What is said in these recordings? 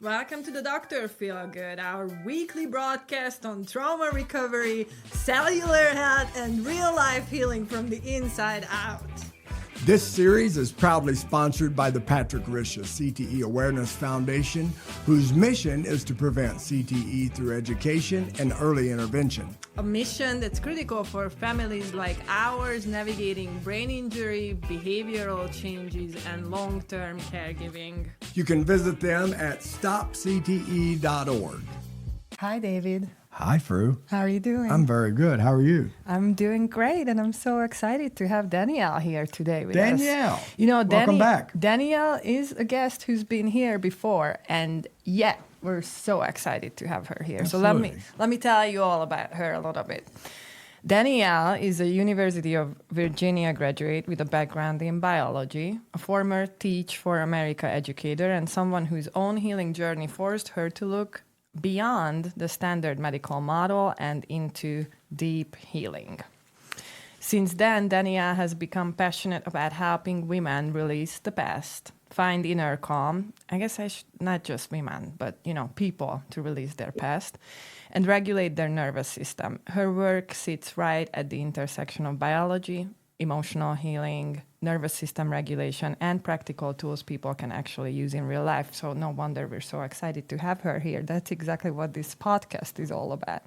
Welcome to the Dr. PhilGood, our weekly broadcast on trauma recovery, cellular health, and real-life healing from the inside out. This series is proudly sponsored by the Patrick Risha CTE Awareness Foundation, whose mission is to prevent CTE through education and early intervention. A mission that's critical for families like ours navigating brain injury, behavioral changes, and long-term caregiving. You can visit them at stopcte.org. Hi, David. Hi, Fru. How are you doing? I'm very good. How are you? I'm doing great, and I'm so excited to have Danielle here today with us. Danielle. You know, Welcome back. Danielle is a guest who's been here before, and yet we're so excited to have her here. Absolutely. So let me tell you all about her a little bit. Danielle is a University of Virginia graduate with a background in biology, a former Teach for America educator, and someone whose own healing journey forced her to look beyond the standard medical model and into deep healing. Since then, Danielle has become passionate about helping women release the past, find inner calm, not just women, but people to release their past, and regulate their nervous system. Her work sits right at the intersection of biology, emotional healing, nervous system regulation, and practical tools people can actually use in real life. So no wonder we're so excited to have her here. That's exactly what this podcast is all about.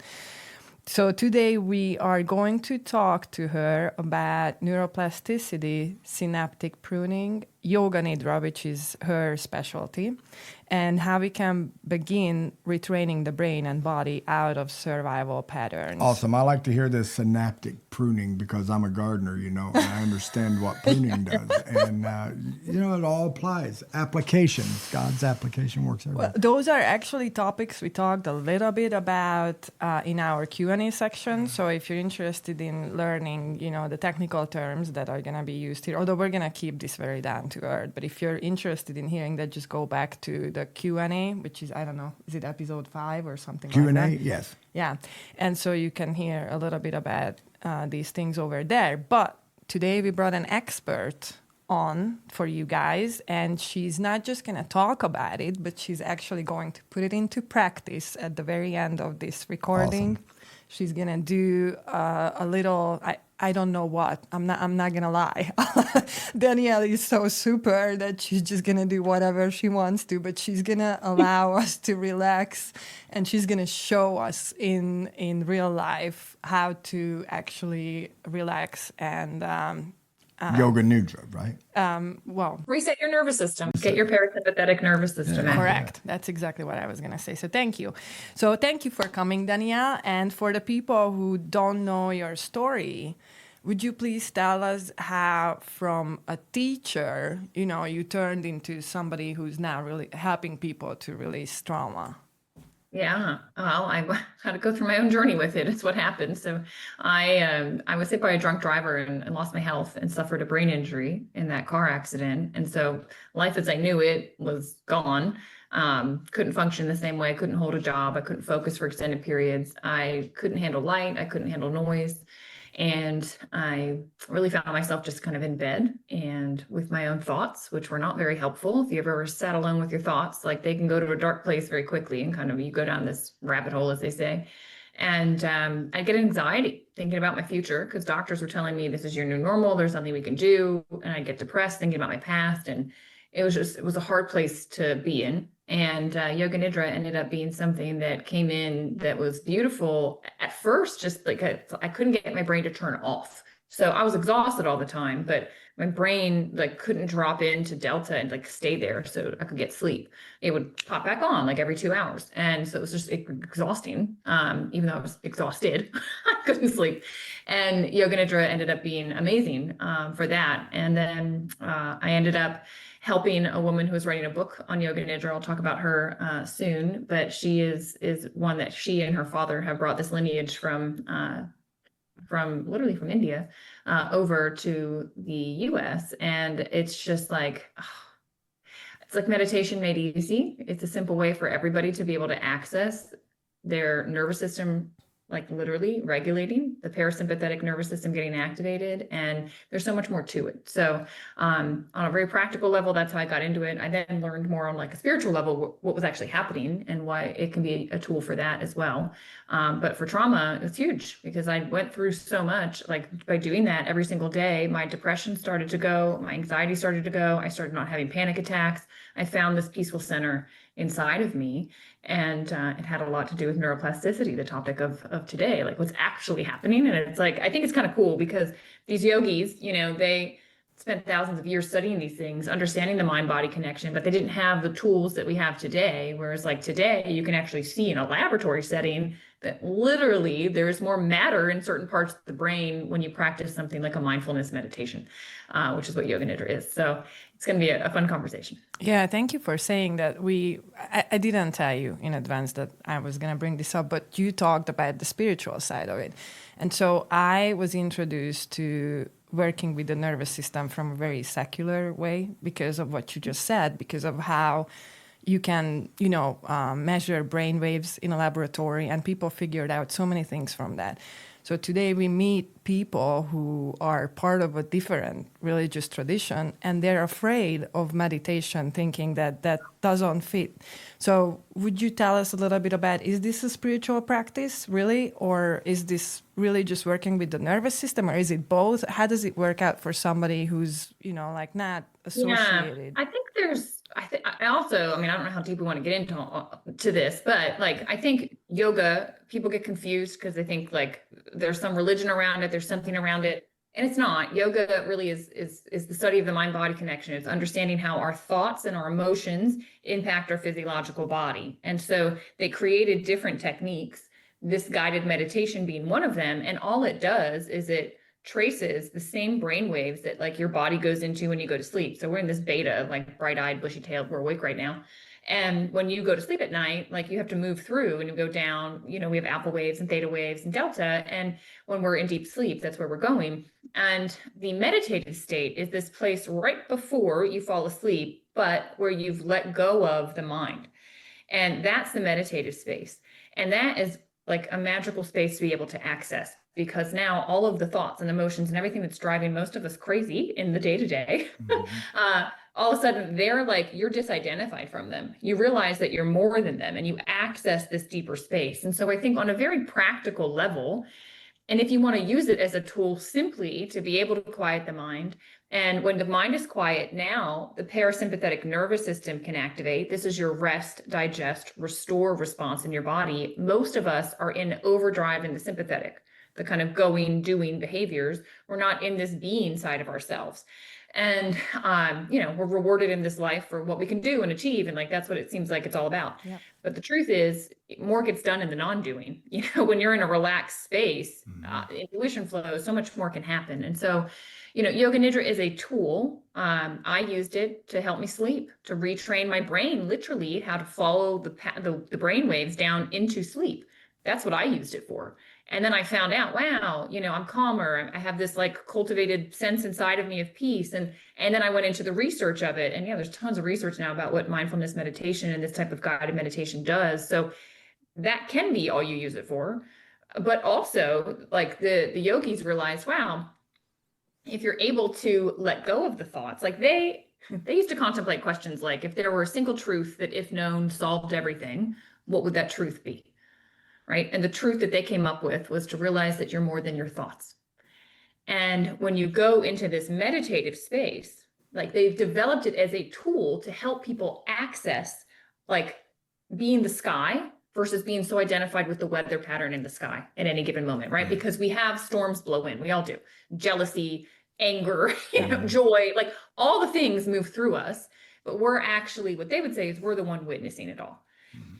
So today we are going to talk to her about neuroplasticity, synaptic pruning, Yoga Nidra, which is her specialty, and how we can begin retraining the brain and body out of survival patterns. Awesome. I like to hear this synaptic pruning because I'm a gardener, and I understand what pruning does. And, it all applies. Applications. God's application works everywhere. Well, those are actually topics we talked a little bit about in our Q&A section. So if you're interested in learning, the technical terms that are going to be used here, although we're going to keep this very down to earth. But if you're interested in hearing that, just go back to the Q&A, which is, I don't know, is it episode 5 or something Q&A, like that? yes. Yeah. And so you can hear a little bit about these things over there. But today we brought an expert on for you guys, and she's not just going to talk about it, but she's actually going to put it into practice at the very end of this recording. Awesome. She's going to do a little... I don't know what. I'm not gonna lie. Danielle is so super that she's just gonna do whatever she wants to, but she's gonna allow us to relax, and she's gonna show us in real life how to actually relax and Yoga Nidra, right? Reset your nervous system. Get your parasympathetic nervous system active. Correct. That's exactly what I was going to say. So thank you. So thank you for coming, Danielle. And for the people who don't know your story, would you please tell us how from a teacher, you turned into somebody who's now really helping people to release trauma? Yeah, well, I had to go through my own journey with it. It's what happened. So I was hit by a drunk driver and lost my health and suffered a brain injury in that car accident. And so life as I knew it was gone. Couldn't function the same way. I couldn't hold a job. I couldn't focus for extended periods. I couldn't handle light. I couldn't handle noise. And I really found myself just kind of in bed and with my own thoughts, which were not very helpful. If you've ever sat alone with your thoughts, like they can go to a dark place very quickly and kind of you go down this rabbit hole, as they say. And I get anxiety thinking about my future because doctors were telling me this is your new normal. There's nothing we can do. And I get depressed thinking about my past. And it was a hard place to be in. And Yoga Nidra ended up being something that came in that was beautiful at first, just like I couldn't get my brain to turn off. So I was exhausted all the time, but my brain couldn't drop into delta and stay there so I could get sleep. It would pop back on every 2 hours. And so it was just exhausting. Even though I was exhausted, I couldn't sleep. And Yoga Nidra ended up being amazing for that. And then I ended up helping a woman who was writing a book on Yoga Nidra. I'll talk about her soon, but she is one that she and her father have brought this lineage from literally from India over to the US. And it's just it's like meditation made easy. It's a simple way for everybody to be able to access their nervous system like literally regulating the parasympathetic nervous system getting activated. And there's so much more to it. So on a very practical level, that's how I got into it. I then learned more on like a spiritual level, what was actually happening and why it can be a tool for that as well. But for trauma, it's huge because I went through so much. Like by doing that every single day, my depression started to go, my anxiety started to go. I started not having panic attacks. I found this peaceful center inside of me. And it had a lot to do with neuroplasticity, the topic of today, like what's actually happening. And it's like, I think it's kind of cool because these yogis, you know, they spent thousands of years studying these things, understanding the mind-body connection, but they didn't have the tools that we have today. Whereas like today, you can actually see in a laboratory setting that literally there's more matter in certain parts of the brain when you practice something like a mindfulness meditation, which is what Yoga Nidra is. So it's going to be a fun conversation. Yeah, thank you for saying that. I didn't tell you in advance that I was going to bring this up, but you talked about the spiritual side of it. And so I was introduced to working with the nervous system from a very secular way because of what you just said, because of how you can, measure brain waves in a laboratory, and people figured out so many things from that. So today we meet people who are part of a different religious tradition, and they're afraid of meditation, thinking that that doesn't fit. So would you tell us a little bit about, is this a spiritual practice really, or is this really just working with the nervous system, or is it both? How does it work out for somebody who's, like not associated? Yeah, I think I also, I mean, I don't know how deep we want to get into this, but like, I think yoga, people get confused because they think like there's some religion around it, there's something around it. And it's not. Yoga really is the study of the mind-body connection. It's understanding how our thoughts and our emotions impact our physiological body. And so they created different techniques, this guided meditation being one of them. And all it does is it traces the same brain waves that like your body goes into when you go to sleep. So we're in this beta, like bright-eyed, bushy-tailed, we're awake right now. And when you go to sleep at night, like you have to move through and you go down, we have alpha waves and theta waves and delta. And when we're in deep sleep, that's where we're going. And the meditative state is this place right before you fall asleep, but where you've let go of the mind. And that's the meditative space. And that is like a magical space to be able to access, because now all of the thoughts and emotions and everything that's driving most of us crazy in the day-to-day, all of a sudden they're like, you're disidentified from them. You realize that you're more than them and you access this deeper space. And so I think on a very practical level, and if you want to use it as a tool simply to be able to quiet the mind, and when the mind is quiet now, the parasympathetic nervous system can activate. This is your rest, digest, restore response in your body. Most of us are in overdrive in the sympathetic, the kind of going, doing behaviors. We're not in this being side of ourselves. And, we're rewarded in this life for what we can do and achieve. And like, that's what it seems like it's all about. Yeah. But the truth is more gets done in the non-doing. When you're in a relaxed space, intuition flows, so much more can happen. And so, Yoga Nidra is a tool. I used it to help me sleep, to retrain my brain, literally how to follow the brain waves down into sleep. That's what I used it for. And then I found out, wow, I'm calmer. I have this like cultivated sense inside of me of peace. And then I went into the research of it. And yeah, there's tons of research now about what mindfulness meditation and this type of guided meditation does. So that can be all you use it for. But also like the yogis realized, wow, if you're able to let go of the thoughts, like they used to contemplate questions like, if there were a single truth that if known solved everything, what would that truth be? Right? And the truth that they came up with was to realize that you're more than your thoughts. And when you go into this meditative space, like they've developed it as a tool to help people access like being the sky versus being so identified with the weather pattern in the sky at any given moment, right? Because we have storms blow in, we all do. Jealousy, anger, joy, like all the things move through us, but we're actually, what they would say is we're the one witnessing it all.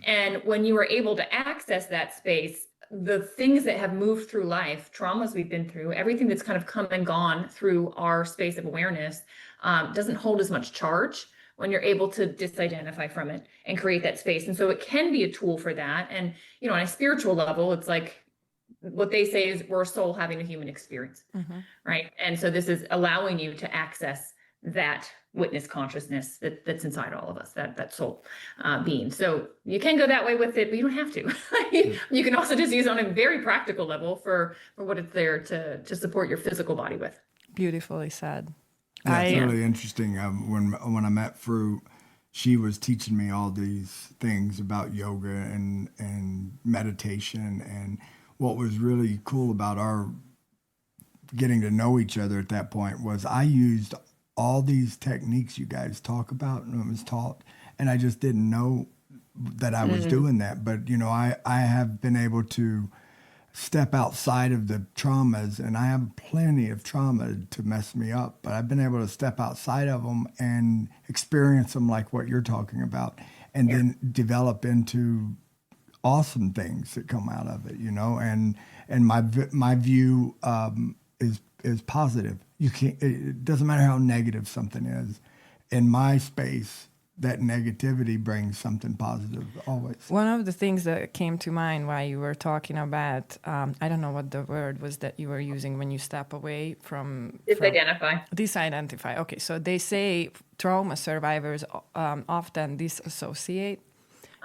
And when you are able to access that space, the things that have moved through life, traumas we've been through, everything that's kind of come and gone through our space of awareness doesn't hold as much charge when you're able to disidentify from it and create that space. And so it can be a tool for that. And, on a spiritual level, it's like what they say is we're a soul having a human experience, right? And so this is allowing you to access that witness consciousness that's inside all of us, that soul being. So you can go that way with it, but you don't have to. You can also just use it on a very practical level for what it's there to support your physical body with. Beautifully said. Yeah, it's really interesting. When I met Fru, she was teaching me all these things about yoga and meditation. And what was really cool about our getting to know each other at that point was I used all these techniques you guys talk about and it was taught, and I just didn't know that I was doing that. But, you know, I have been able to step outside of the traumas, and I have plenty of trauma to mess me up, but I've been able to step outside of them and experience them like what you're talking about, and then develop into awesome things that come out of it, you know, and my view is positive. You can't, it doesn't matter how negative something is. In my space, that negativity brings something positive always. One of the things that came to mind while you were talking about, I don't know what the word was that you were using when you step away from... Disidentify. Disidentify. Okay, so they say trauma survivors often disassociate,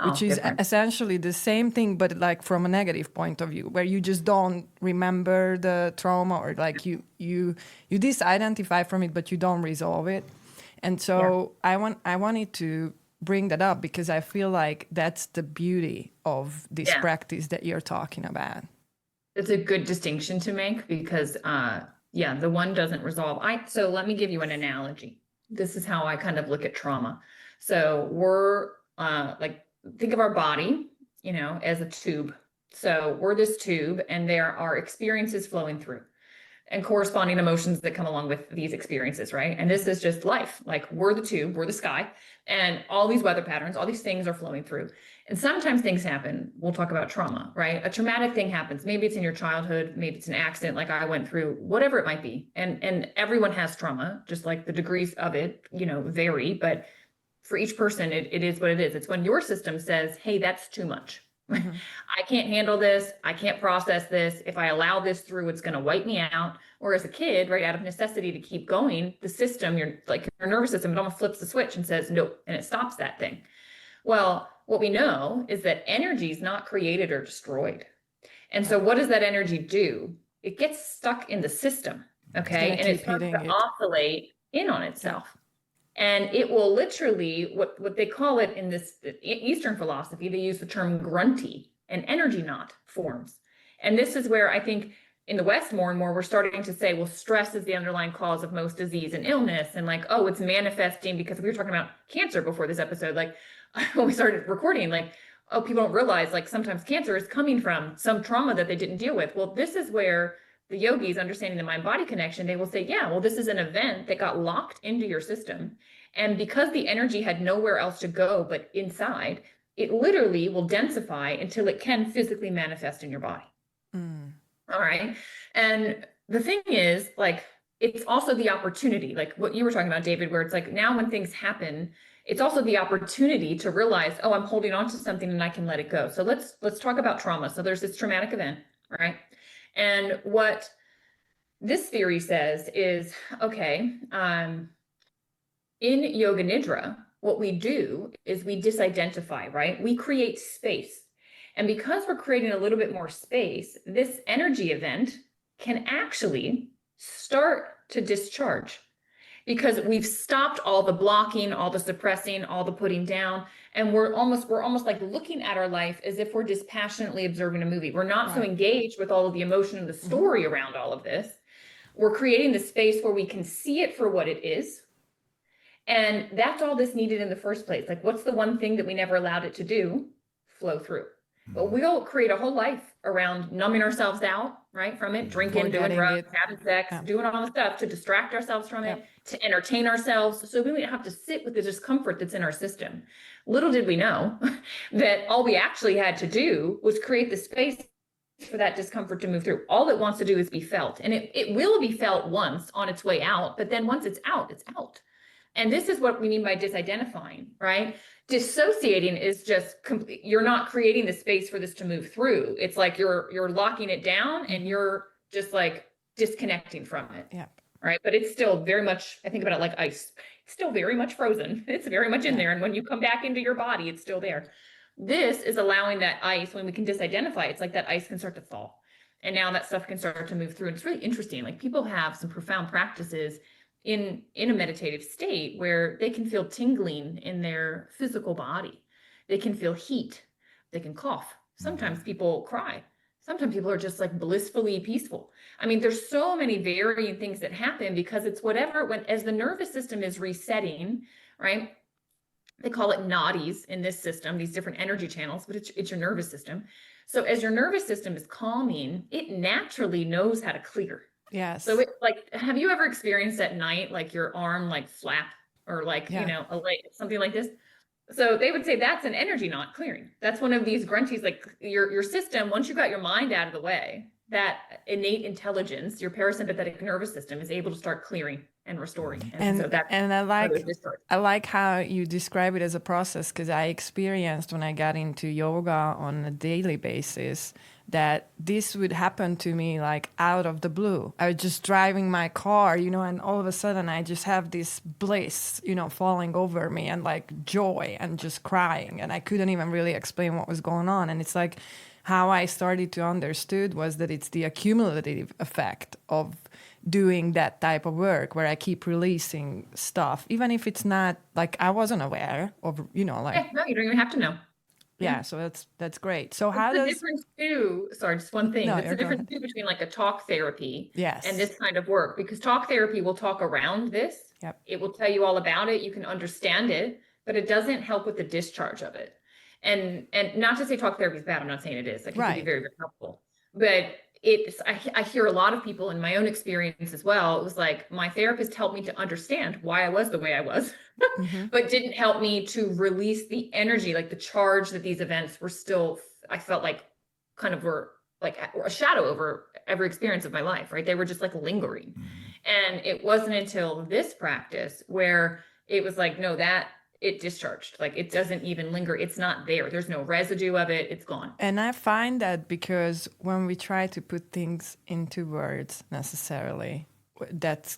which is essentially the same thing, but like from a negative point of view, where you just don't remember the trauma, or like you disidentify from it, but you don't resolve it. And so I wanted to bring that up because I feel like that's the beauty of this practice that you're talking about. It's a good distinction to make because, the one doesn't resolve. So let me give you an analogy. This is how I kind of look at trauma. So we're think of our body, you know, as a tube. So we're this tube and there are experiences flowing through and corresponding emotions that come along with these experiences, right? And this is just life. Like we're the tube, we're the sky, and all these weather patterns, all these things are flowing through. And sometimes things happen. We'll talk about trauma, right? A traumatic thing happens. Maybe it's in your childhood, maybe it's an accident like I went through, whatever it might be. And everyone has trauma, just like the degrees of it, you know, vary, but for each person, it is what it is. It's when your system says, hey, that's too much. Mm-hmm. I can't handle this. I can't process this. If I allow this through, it's going to wipe me out. Or as a kid, right, out of necessity to keep going, the system, your nervous system, it almost flips the switch and says, nope, and it stops that thing. Well, what we know is that energy is not created or destroyed. And so what does that energy do? It gets stuck in the system, okay? And it starts to oscillate in on itself. And it will literally, what they call it in this Eastern philosophy, they use the term grunty, and energy knot forms. And this is where I think in the West more and more, we're starting to say, well, stress is the underlying cause of most disease and illness. And like, oh, it's manifesting because we were talking about cancer before this episode. Like when we started recording, like, oh, people don't realize like sometimes cancer is coming from some trauma that they didn't deal with. Well, this is where the yogis, understanding the mind-body connection, they will say, yeah, well, this is an event that got locked into your system. And because the energy had nowhere else to go but inside, it literally will densify until it can physically manifest in your body. All right. And the thing is, like, it's also the opportunity, like what you were talking about, David, where it's like now when things happen, it's also the opportunity to realize, oh, I'm holding on to something and I can let it go. So let's talk about trauma. So there's this traumatic event, right? And what this theory says is, okay, in Yoga Nidra, what we do is we disidentify, right? We create space. And because we're creating a little bit more space, this energy event can actually start to discharge because we've stopped all the blocking, all the suppressing, all the putting down. And we're almost like looking at our life as if we're dispassionately observing a movie. We're not so engaged with all of the emotion and the story around all of this. We're creating the space where we can see it for what it is. And that's all this needed in the first place. Like, what's the one thing that we never allowed it to do? Flow through. But we'll create a whole life around numbing ourselves out, right, from it, drinking, doing drugs, having sex, doing all the stuff to distract ourselves from it, to entertain ourselves. So we don't have to sit with the discomfort that's in our system. Little did we know that all we actually had to do was create the space for that discomfort to move through. All it wants to do is be felt. And it will be felt once on its way out, but then once it's out, it's out. And this is what we mean by disidentifying, right? Dissociating is just you're not creating the space for this to move through. It's like you're locking it down and you're just like disconnecting from it. Yeah. right? But it's still very much, I think about it like ice. It's still very much frozen. It's very much in there. And when you come back into your body, it's still there. This is allowing that ice, when we can disidentify, it's like that ice can start to thaw. And now that stuff can start to move through. And it's really interesting. Like people have some profound practices in a meditative state where they can feel tingling in their physical body. They can feel heat. They can cough. Sometimes people cry. Sometimes people are just like blissfully peaceful. I mean, there's so many varying things that happen because it's whatever, as the nervous system is resetting, right? They call it nadis in this system, these different energy channels, but it's your nervous system. So as your nervous system is calming, it naturally knows how to clear. Yes. So it, like, have you ever experienced at night, like your arm like flap or like, you know, something like this? So they would say that's an energy not clearing. That's one of these grunties, like your system, once you got your mind out of the way, that innate intelligence, your parasympathetic nervous system is able to start clearing and restoring. And so that's I like how you describe it as a process, because I experienced when I got into yoga on a daily basis that this would happen to me like out of the blue. I was just driving my car, you know, and all of a sudden I just have this bliss, you know, falling over me and like joy and just crying. And I couldn't even really explain what was going on. And it's like how I started to understood was that it's the accumulative effect of doing that type of work where I keep releasing stuff, even if it's not like I wasn't aware of, you know, like. No, you don't even have to know. Yeah, so that's great. So how does the does difference too? Sorry, just one thing. No, That's the difference too between like a talk therapy and this kind of work, because talk therapy will talk around this. Yep. It will tell you all about it. You can understand it, but it doesn't help with the discharge of it. And not to say talk therapy is bad. I'm not saying it is. It can be very, very helpful. But I hear a lot of people in my own experience as well. It was like my therapist helped me to understand why I was the way I was, but didn't help me to release the energy, like the charge that these events were still, I felt like kind of were like a shadow over every experience of my life, right? They were just like lingering. And it wasn't until this practice where it was like, no, that it discharged, like it doesn't even linger. It's not there. There's no residue of it. It's gone. And I find that because when we try to put things into words necessarily, that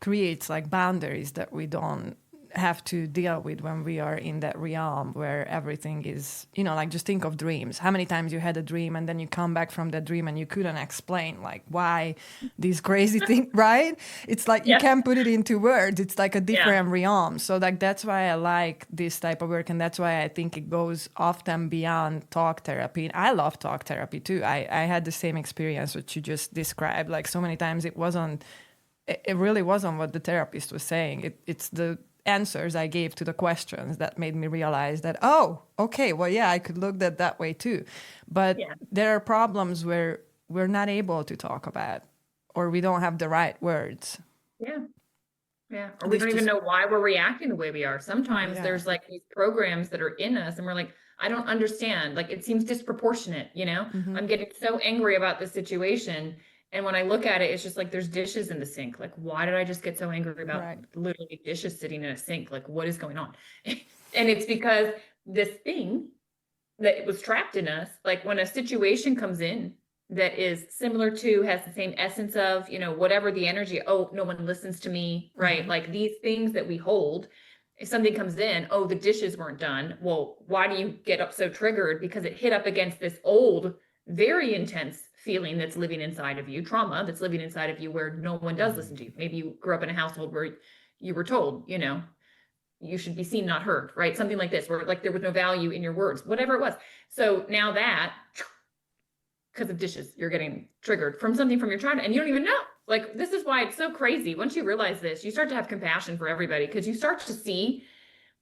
creates like boundaries that we don't have to deal with when we are in that realm where everything is, you know, like just think of dreams. How many times you had a dream and then you come back from that dream and you couldn't explain like why these crazy things, right? It's like you can't put it into words. It's like a different realm. So like that's why I like this type of work, and that's why I think it goes often beyond talk therapy. And I love talk therapy too. I had the same experience which you just described. Like so many times it really wasn't what the therapist was saying. It's the answers I gave to the questions that made me realize that, oh, okay, well, yeah, I could look at that way too. But there are problems where we're not able to talk about, or we don't have the right words. Yeah. Or we don't even know why we're reacting the way we are. Sometimes there's like these programs that are in us and we're like, I don't understand. Like it seems disproportionate, you know? I'm getting so angry about this situation. And when I look at it, it's just like there's dishes in the sink. Like, why did I just get so angry about literally dishes sitting in a sink? Like, what is going on? And it's because this thing that was trapped in us, like when a situation comes in that is similar to, has the same essence of, you know, whatever the energy, oh, no one listens to me, right? Like these things that we hold, if something comes in, oh, the dishes weren't done. Well, why do you get up so triggered? Because it hit up against this old, very intense feeling that's living inside of you, trauma that's living inside of you where no one does listen to you. Maybe you grew up in a household where you were told, you know, you should be seen, not heard, right? Something like this, where like there was no value in your words, whatever it was. So now that, because of dishes, you're getting triggered from something from your childhood and you don't even know. Like, this is why it's so crazy. Once you realize this, you start to have compassion for everybody because you start to see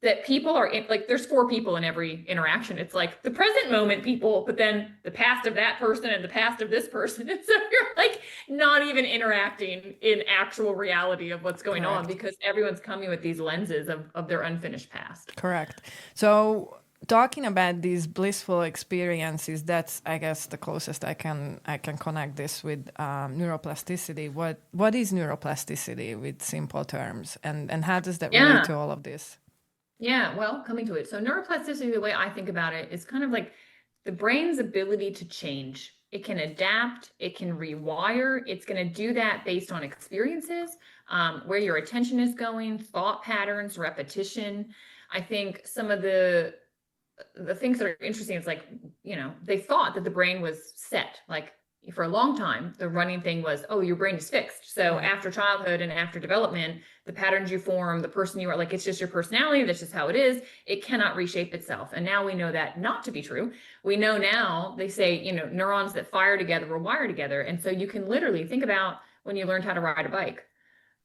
that people are in, like, there's 4 people in every interaction. It's like the present moment people, but then the past of that person and the past of this person. And so you're like not even interacting in actual reality of what's going on because everyone's coming with these lenses of their unfinished past. Correct. So talking about these blissful experiences, that's, I guess, the closest I can connect this with neuroplasticity. What is neuroplasticity with simple terms, and how does that relate to all of this? Yeah, well, coming to it. So neuroplasticity, the way I think about it, is kind of like the brain's ability to change it can adapt, it can rewire. It's going to do that based on experiences, where your attention is going, thought patterns, repetition. I think some of the things that are interesting is like, they thought that the brain was set. Like for a long time, the running thing was, oh, your brain is fixed. So after childhood and after development, the patterns you form, the person you are, like, it's just your personality. That's just how it is. It cannot reshape itself. And now we know that not to be true. We know now, they say, neurons that fire together will wire together. And so you can literally think about when you learned how to ride a bike,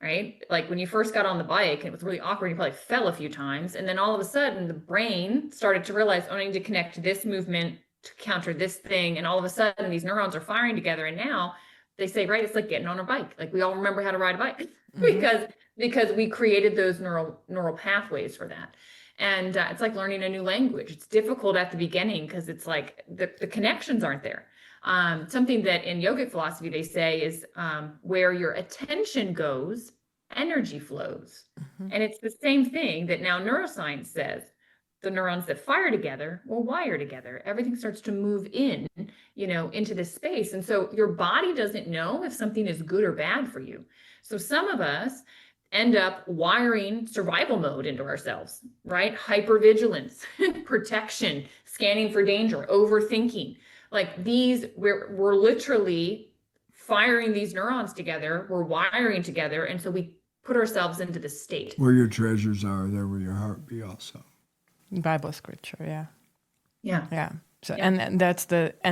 right? Like when you first got on the bike, it was really awkward. You probably fell a few times. And then all of a sudden the brain started to realize, oh, I need to connect this movement to counter this thing. And all of a sudden these neurons are firing together. And now they say, right, it's like getting on a bike. Like we all remember how to ride a bike because we created those neural pathways for that. And it's like learning a new language. It's difficult at the beginning because it's like the connections aren't there. Something that in yogic philosophy they say is where your attention goes, energy flows. And it's the same thing that now neuroscience says. The neurons that fire together will wire together. Everything starts to move into this space. And so your body doesn't know if something is good or bad for you. So some of us end up wiring survival mode into ourselves, right? Hypervigilance, protection, scanning for danger, overthinking. Like these, we're literally firing these neurons together, we're wiring together. And so we put ourselves into this state. Where your treasures are, there will your heart be also. Bible scripture, yeah. Yeah. So and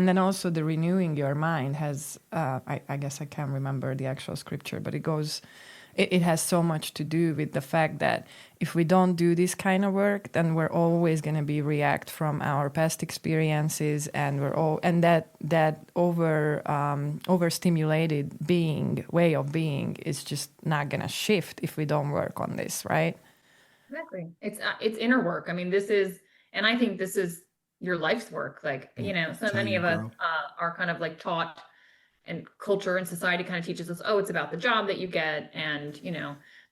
then also the renewing your mind has I guess I can't remember the actual scripture, but it has so much to do with the fact that if we don't do this kind of work, then we're always going to be react from our past experiences, and that overstimulated way of being is just not going to shift if we don't work on this, right? Exactly. It's inner work. I mean, I think this is your life's work. Like, so many of us are kind of like taught, and culture and society kind of teaches us, oh, it's about the job that you get and,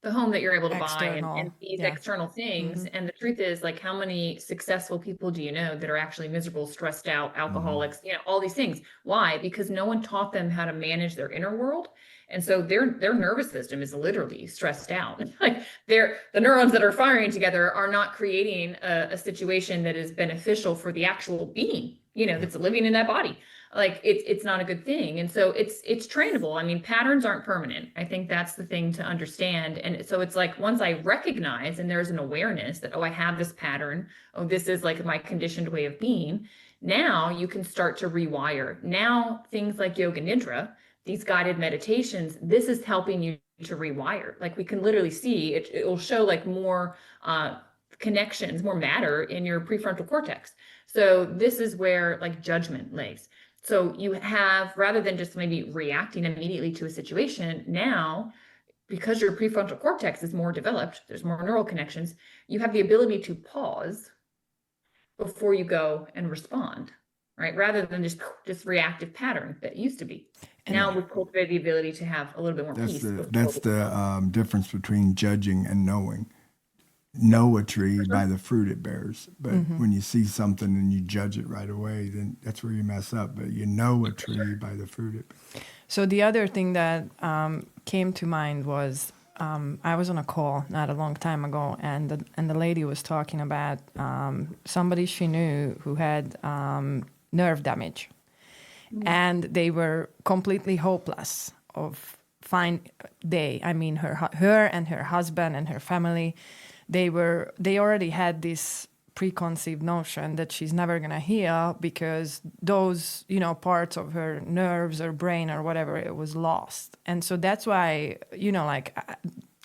the home that you're able to buy and these external things. And the truth is, like, how many successful people do you know that are actually miserable, stressed out, alcoholics, all these things? Why? Because no one taught them how to manage their inner world. And so their nervous system is literally stressed out. Like the neurons that are firing together are not creating a situation that is beneficial for the actual being, that's living in that body. Like it's not a good thing. And so it's trainable. I mean, patterns aren't permanent. I think that's the thing to understand. And so it's like, once I recognize and there's an awareness that, oh, I have this pattern. Oh, this is like my conditioned way of being. Now you can start to rewire. Now things like Yoga Nidra, these guided meditations, this is helping you to rewire. Like we can literally see it will show like more connections, more matter in your prefrontal cortex. So this is where like judgment lays. So you have, rather than just maybe reacting immediately to a situation, now, because your prefrontal cortex is more developed, there's more neural connections, you have the ability to pause before you go and respond, right? Rather than just this reactive pattern that used to be. And now we've cultivated the ability to have a little bit more peace. That's the difference between judging and knowing. Know a tree by the fruit it bears, but when you see something and you judge it right away, then that's where you mess up. But you know a tree by the fruit it bears. So the other thing that came to mind was I was on a call not a long time ago, and the lady was talking about somebody she knew who had nerve damage, and they were completely hopeless of her and her husband and her family. They already had this preconceived notion that she's never going to heal because those, parts of her nerves or brain or whatever, it was lost. And so that's why,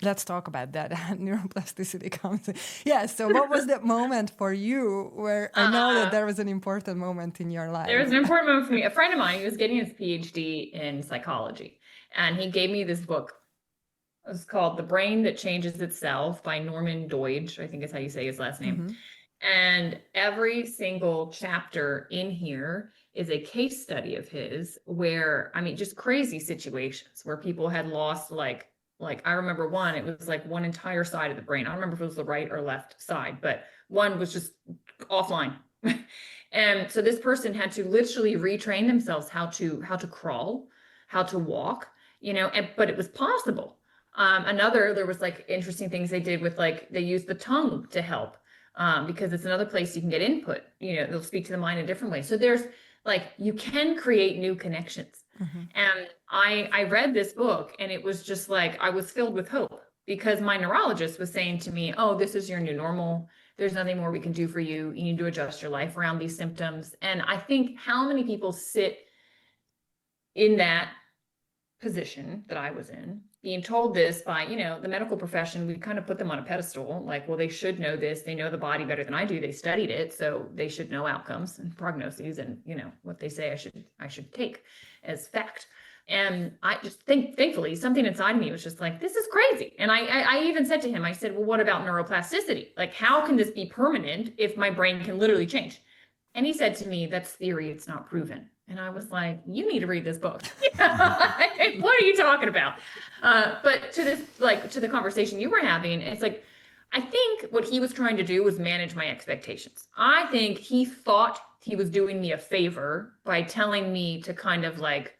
let's talk about that. Neuroplasticity comes in. Yeah. So what was that moment for you where I know that there was an important moment in your life? There was an important moment for me. A friend of mine, he was getting his PhD in psychology, and he gave me this book. It's called The Brain That Changes Itself by Norman Doidge, I think is how you say his last name. And every single chapter in here is a case study of his where, just crazy situations where people had lost like I remember one, it was like one entire side of the brain. I don't remember if it was the right or left side, but one was just offline. And so this person had to literally retrain themselves how to crawl, how to walk, but it was possible. There was like interesting things they did with, like, they used the tongue to help, because it's another place you can get input. They'll speak to the mind in different ways. So there's like, you can create new connections. And I read this book, and it was just like, I was filled with hope, because my neurologist was saying to me, oh, this is your new normal. There's nothing more we can do for you. You need to adjust your life around these symptoms. And I think how many people sit in that position that I was in, being told this by, the medical profession. We kind of put them on a pedestal, like, well, they should know this. They know the body better than I do. They studied it, so they should know outcomes and prognoses, and what they say I should take as fact. And I just thankfully, something inside me was just like, this is crazy. And I even said to him, I said, well, what about neuroplasticity? Like, how can this be permanent if my brain can literally change? And he said to me, that's theory, it's not proven. And I was like, you need to read this book. What are you talking about? But to the conversation you were having, it's like, I think what he was trying to do was manage my expectations. I think he thought he was doing me a favor by telling me to kind of like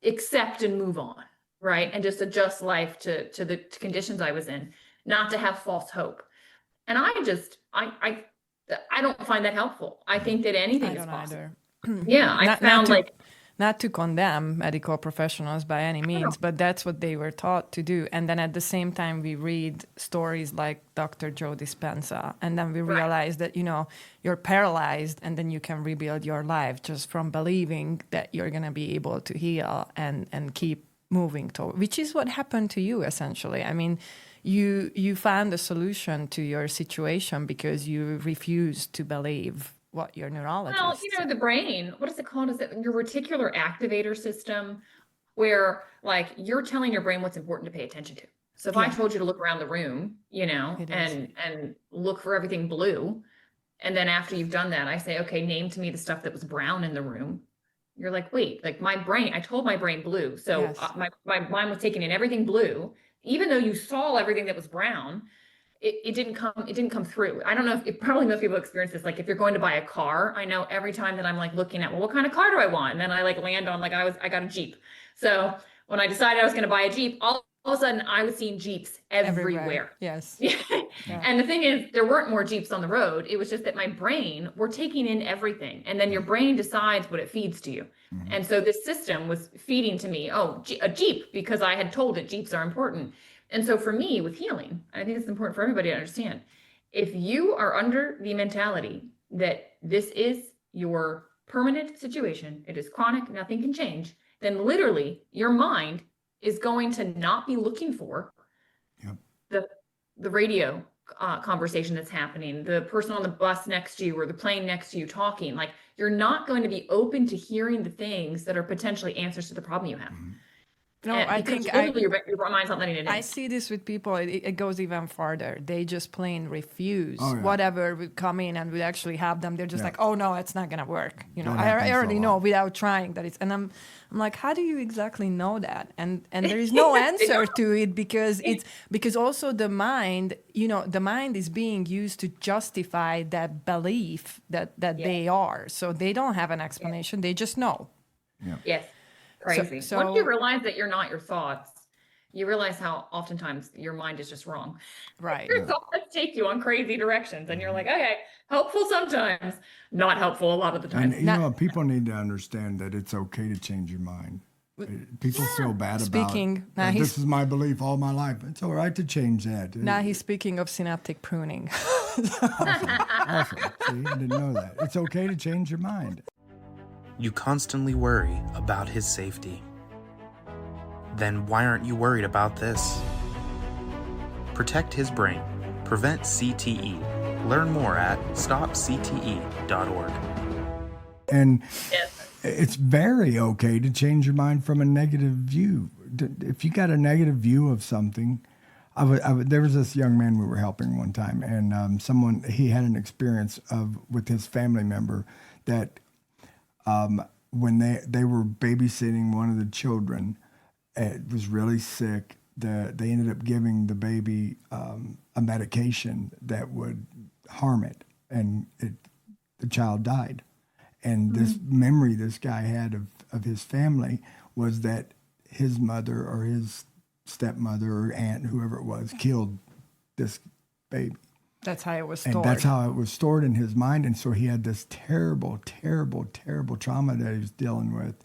accept and move on, right? And just adjust life to the conditions I was in, not to have false hope. And I don't find that helpful. I think that anything is possible. Either. Yeah, I found not to condemn medical professionals by any means, but that's what they were taught to do. And then at the same time, we read stories like Dr. Joe Dispenza, and then we realize that, you're paralyzed, and then you can rebuild your life just from believing that you're going to be able to heal and keep moving toward, which is what happened to you, essentially. I mean, you found a solution to your situation because you refused to believe what your neurologist said. The brain, what is it called? Is it your reticular activator system, where like you're telling your brain what's important to pay attention to. So if I told you to look around the room, and look for everything blue, and then after you've done that, I say, okay, name to me the stuff that was brown in the room. You're like, wait, like I told my brain blue. So my mind was taking in everything blue, even though you saw everything that was brown. It didn't come through. I don't know if probably most people experience this. Like if you're going to buy a car, I know every time that I'm like looking at, well, what kind of car do I want? And then I like land on, like I got a Jeep. So when I decided I was going to buy a Jeep, all of a sudden I was seeing Jeeps everywhere. Yes. Yeah. And the thing is, there weren't more Jeeps on the road. It was just that my brain were taking in everything. And then your brain decides what it feeds to you. And so this system was feeding to me, a Jeep, because I had told it Jeeps are important. And so for me with healing, I think it's important for everybody to understand, if you are under the mentality that this is your permanent situation, it is chronic, nothing can change, then literally your mind is going to not be looking for the radio conversation that's happening, the person on the bus next to you or the plane next to you talking. Like, you're not going to be open to hearing the things that are potentially answers to the problem you have. No, I think your mind's not letting it in. I see this with people. It goes even farther. They just plain refuse whatever would come in and would actually have them. They're just like, oh no, it's not gonna work. I already know without trying that it's. And I'm like, how do you exactly know that? And there is no answer to it because also the mind, the mind is being used to justify that belief that they are. So they don't have an explanation. They just know. Yeah. Yes. Crazy. So once you realize that you're not your thoughts, you realize how oftentimes your mind is just wrong. Right. Your thoughts take you on crazy directions, and you're like, okay, helpful sometimes, not helpful a lot of the time. And people need to understand that it's okay to change your mind. People feel bad about it. This is my belief all my life. It's all right to change that. Now he's speaking of synaptic pruning. Awesome. See, I didn't know that. It's okay to change your mind. You constantly worry about his safety. Then why aren't you worried about this? Protect his brain. Prevent CTE. Learn more at stopcte.org. And it's very okay to change your mind from a negative view. If you got a negative view of something, there was this young man we were helping one time, and he had an experience with his family member that when they were babysitting one of the children, it was really sick. They ended up giving the baby a medication that would harm it, and the child died. And this memory this guy had of his family was that his mother or his stepmother or aunt, whoever it was, killed this baby. That's how it was stored. And that's how it was stored in his mind. And so he had this terrible, terrible, terrible trauma that he was dealing with.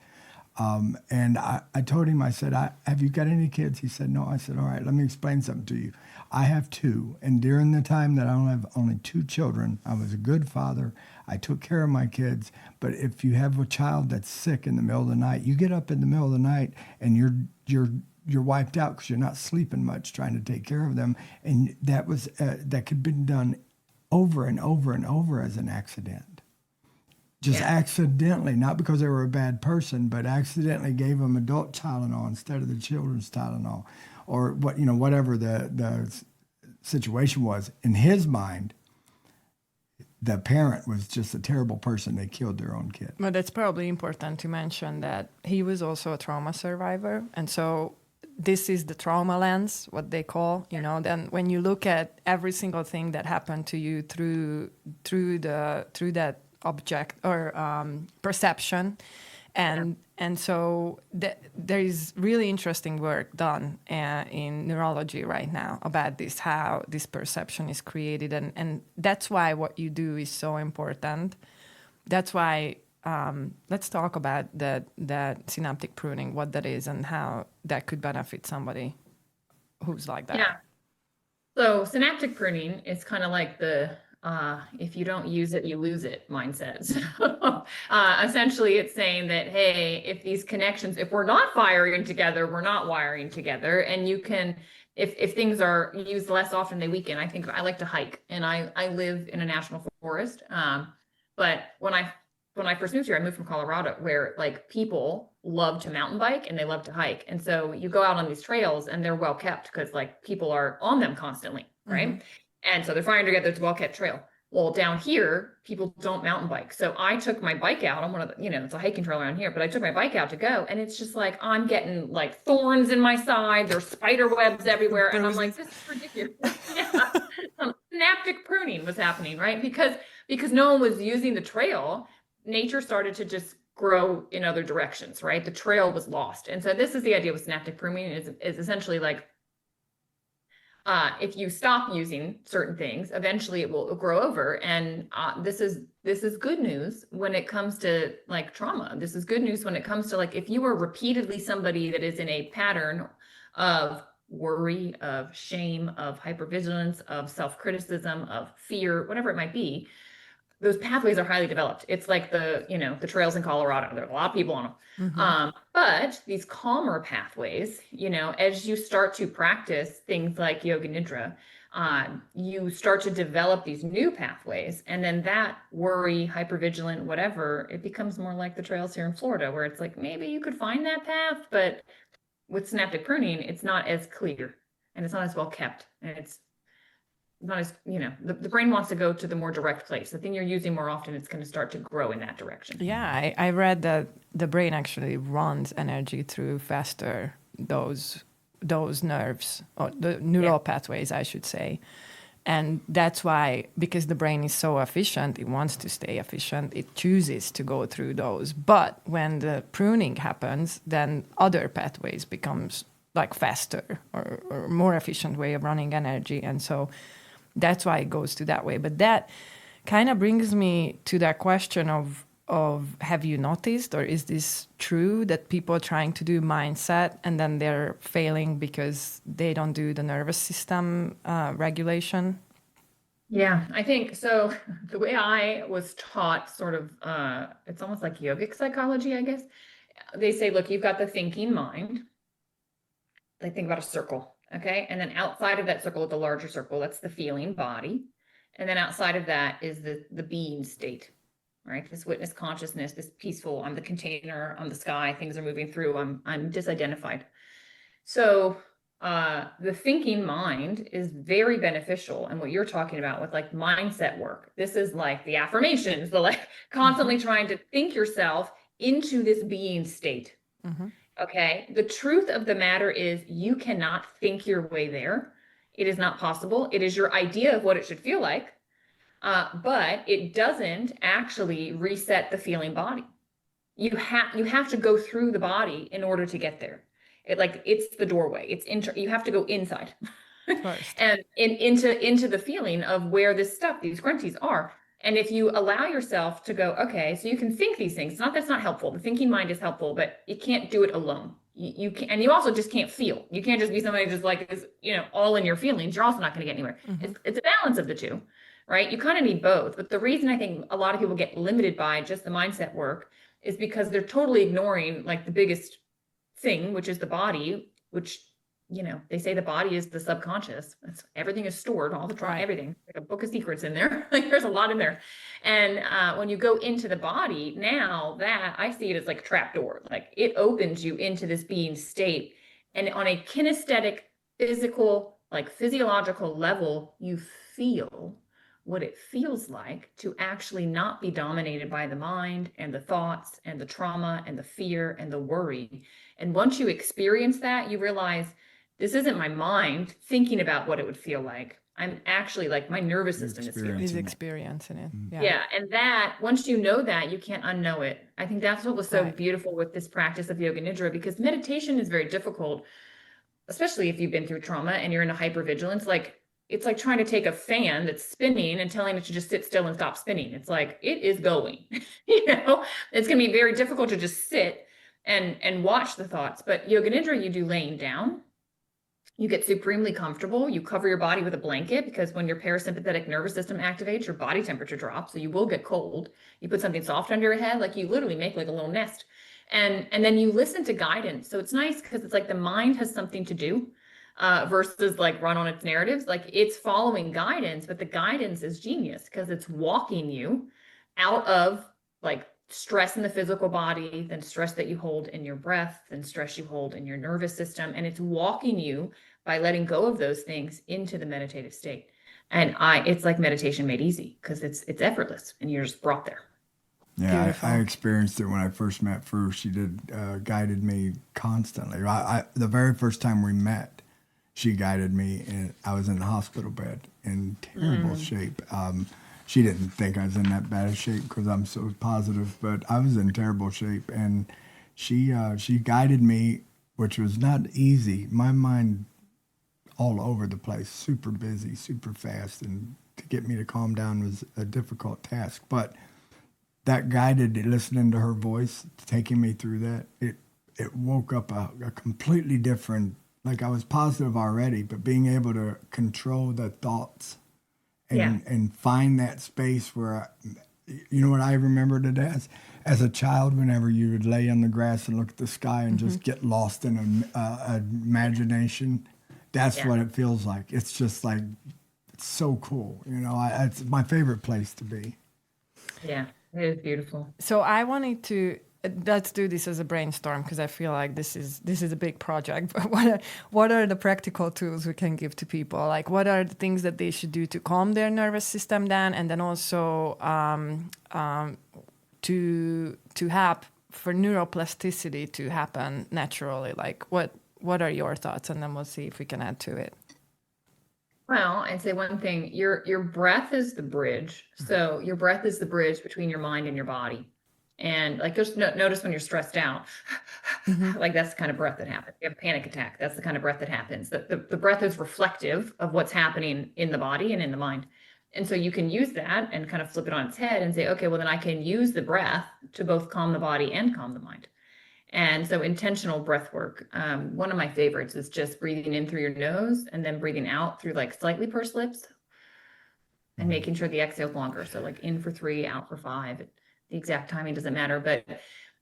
And I told him, I said, have you got any kids? He said, no. I said, all right, let me explain something to you. I have two. And during the time that I have only two children, I was a good father. I took care of my kids. But if you have a child that's sick in the middle of the night, you get up in the middle of the night and you're wiped out because you're not sleeping much trying to take care of them. And that could be done over and over and over as an accident. Just accidentally, not because they were a bad person, but accidentally gave them adult Tylenol instead of the children's Tylenol, or whatever the situation was. In his mind, the parent was just a terrible person. They killed their own kid. But it's probably important to mention that he was also a trauma survivor, and so this is the trauma lens, what they call. Then when you look at every single thing that happened to you through that object or perception, and so there is really interesting work done in neurology right now about this, how this perception is created, and that's why what you do is so important. That's why let's talk about that synaptic pruning, what that is, and how that could benefit somebody who's like that. Yeah. So synaptic pruning is kind of like the if you don't use it, you lose it mindset. So, essentially, it's saying that, hey, if these connections, if we're not firing together, we're not wiring together. And you can, if things are used less often, they weaken. I think I like to hike, and I live in a national forest. But when I first moved here, I moved from Colorado, where like people love to mountain bike and they love to hike. And so you go out on these trails and they're well kept because like people are on them constantly, right? Mm-hmm. And so they're firing together. It's a well-kept trail. Well, down here, people don't mountain bike. So I took my bike out on one of the, it's a hiking trail around here, but I took my bike out to go. And it's just like, I'm getting like thorns in my side. There's spider webs everywhere. And I'm like, this is ridiculous. Yeah. Synaptic pruning was happening, right? Because no one was using the trail, nature started to just grow in other directions, right? The trail was lost. And so this is the idea with synaptic pruning is essentially like, if you stop using certain things, eventually it will grow over. And this is good news when it comes to like trauma. This is good news when it comes to like, if you are repeatedly somebody that is in a pattern of worry, of shame, of hypervigilance, of self-criticism, of fear, whatever it might be, those pathways are highly developed. It's like the trails in Colorado. There are a lot of people on them. Mm-hmm. But these calmer pathways, as you start to practice things like Yoga Nidra, you start to develop these new pathways. And then that worry, hypervigilant, whatever, it becomes more like the trails here in Florida, where it's like, maybe you could find that path, but with synaptic pruning, it's not as clear and it's not as well kept. And it's not as, the brain wants to go to the more direct place. The thing you're using more often, it's going to start to grow in that direction. Yeah, I read that the brain actually runs energy through faster those nerves, or the neural pathways, I should say. And that's why, because the brain is so efficient, it wants to stay efficient, it chooses to go through those. But when the pruning happens, then other pathways becomes like faster or more efficient way of running energy. And so that's why it goes to that way. But that kind of brings me to that question of have you noticed, or is this true, that people are trying to do mindset and then they're failing because they don't do the nervous system regulation? Yeah, I think so. The way I was taught, sort of, it's almost like yogic psychology, I guess. They say, look, you've got the thinking mind. They think about a circle. Okay. And then outside of that circle is the larger circle. That's the feeling body. And then outside of that is the being state, right? This witness consciousness, this peaceful, I'm the container, I'm the sky, things are moving through, I'm disidentified. So the thinking mind is very beneficial. And what you're talking about with like mindset work, this is like the affirmations, the like constantly trying to think yourself into this being state. Mm-hmm. Okay. The truth of the matter is you cannot think your way there. It is not possible. It is your idea of what it should feel like. But it doesn't actually reset the feeling body. You have to go through the body in order to get there. It's the doorway. You have to go inside First. and into the feeling of where this stuff, these grunties are. And if you allow yourself to go, okay, so you can think these things. It's not that's not helpful. The thinking mind is helpful, but you can't do it alone. You can, and you also just can't feel. You can't just be somebody just like is, all in your feelings. You're also not going to get anywhere. It's a balance of the two, right? You kind of need both. But the reason I think a lot of people get limited by just the mindset work is because they're totally ignoring like the biggest thing, which is the body, which they say the body is the subconscious. Everything is stored, all the trauma, everything, like a book of secrets in there. Like there's a lot in there. And when you go into the body, now that I see it as like a trap door, like it opens you into this being state. And on a kinesthetic, physical, like physiological level, you feel what it feels like to actually not be dominated by the mind and the thoughts and the trauma and the fear and the worry. And once you experience that, you realize this isn't my mind thinking about what it would feel like. I'm actually like my nervous system is experiencing it. Yeah. And that once you know that, you can't unknow it. I think that's what was so beautiful with this practice of Yoga Nidra, because meditation is very difficult, especially if you've been through trauma and you're in a hypervigilance. Like it's like trying to take a fan that's spinning and telling it to just sit still and stop spinning. It's like it is going. It's going to be very difficult to just sit and watch the thoughts. But Yoga Nidra, you do laying down. You get supremely comfortable. You cover your body with a blanket, because when your parasympathetic nervous system activates, your body temperature drops. So you will get cold. You put something soft under your head, like you literally make like a little nest. And then you listen to guidance. So it's nice because it's like the mind has something to do versus like run on its narratives. Like it's following guidance, but the guidance is genius because it's walking you out of like stress in the physical body, then stress that you hold in your breath, then stress you hold in your nervous system. And it's walking you by letting go of those things into the meditative state. And it's like meditation made easy because it's effortless and you're just brought there. Yeah, I experienced it when I first met Fru. She guided me constantly. The very first time we met, she guided me, and I was in the hospital bed in terrible shape. She didn't think I was in that bad a shape because I'm so positive, but I was in terrible shape. And she guided me, which was not easy. My mind all over the place, super busy, super fast, and to get me to calm down was a difficult task. But that guided, listening to her voice, taking me through that, it woke up a completely different, like I was positive already, but being able to control the thoughts and find that space where, you know what I remembered it as a child, whenever you would lay on the grass and look at the sky and just get lost in an imagination. That's what it feels like. It's just like, it's so cool. It's my favorite place to be. Yeah, it is beautiful. So I wanted to, let's do this as a brainstorm, because I feel like this is a big project. But what are the practical tools we can give to people? Like, what are the things that they should do to calm their nervous system down, and then also to have for neuroplasticity to happen naturally? Like, what are your thoughts? And then we'll see if we can add to it. Well, I'd say one thing, your breath is the bridge. So your breath is the bridge between your mind and your body. And like, just notice when you're stressed out, like that's the kind of breath that happens. You have a panic attack. That's the kind of breath that happens. The breath is reflective of what's happening in the body and in the mind. And so you can use that and kind of flip it on its head and say, okay, well then I can use the breath to both calm the body and calm the mind. And so intentional breath work. One of my favorites is just breathing in through your nose and then breathing out through like slightly pursed lips and making sure the exhale is longer. So like in for 3, out for 5. The exact timing doesn't matter, but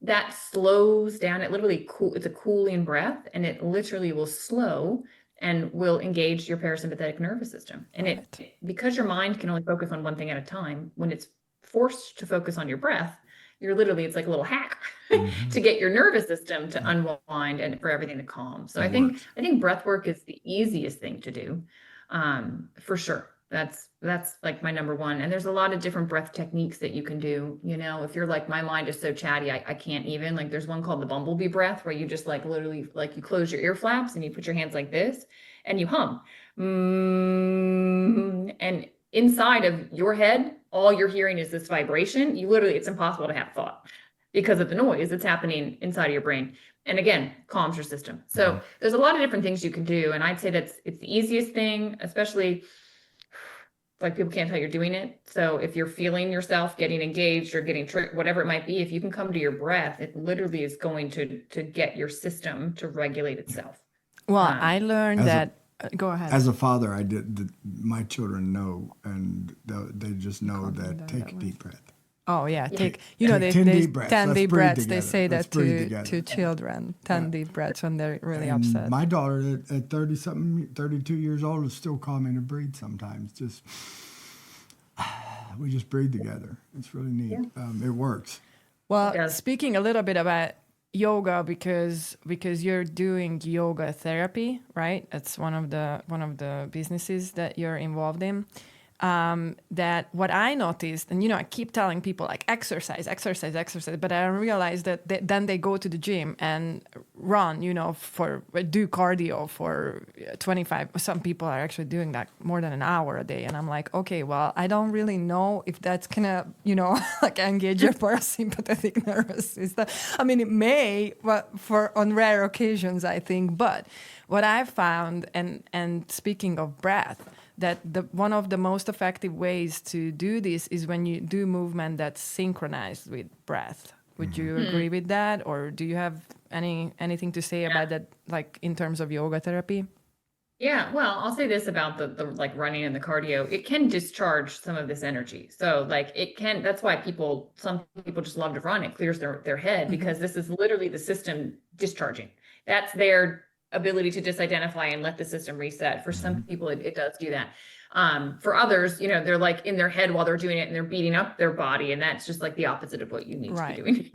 that slows down. It literally it's a cooling breath, and it literally will slow and will engage your parasympathetic nervous system. And because your mind can only focus on one thing at a time, when it's forced to focus on your breath, it's like a little hack to get your nervous system to unwind and for everything to calm. So I think breath work is the easiest thing to do, for sure. That's like my number one. And there's a lot of different breath techniques that you can do. If you're like, my mind is so chatty, I can't even, like, there's one called the bumblebee breath, where you just like literally, like, you close your ear flaps and you put your hands like this and you hum. And inside of your head, all you're hearing is this vibration. It's impossible to have thought because of the noise that's happening inside of your brain. And again, calms your system. So there's a lot of different things you can do. And I'd say it's the easiest thing, especially like people can't tell you're doing it. So if you're feeling yourself getting engaged or getting tricked, whatever it might be, if you can come to your breath, it literally is going to get your system to regulate itself. Well, I learned that. Go ahead. As a father, my children know, and they just know that take a deep breath. Oh yeah, they 10 deep breaths. 10 Let's deep breathe breaths. They together. say Let's that breathe to children. 10 deep breaths when they're really And upset. my daughter at 32 years old is still calling me to breathe sometimes. We just breathe together. It's really neat. It works. Well, speaking a little bit about yoga, because you're doing yoga therapy, right? That's one of the businesses that you're involved in. That what I noticed, and I keep telling people like exercise, but I realized that then they go to the gym and run, do cardio for 25. Some people are actually doing that more than an hour a day, and I'm like, okay, well, I don't really know if that's gonna, like engage your parasympathetic nervous system. I mean, it may, but on rare occasions, I think. But what I found, and speaking of breath, that one of the most effective ways to do this is when you do movement that's synchronized with breath. Would you agree with that? Or do you have anything to say about that, like in terms of yoga therapy? Yeah, well, I'll say this about the like running and the cardio. It can discharge some of this energy. So like that's why some people just love to run. It clears their head because this is literally the system discharging. That's their ability to disidentify and let the system reset. For some people, it does do that. For others, they're like in their head while they're doing it and they're beating up their body. And that's just like the opposite of what you need to be doing.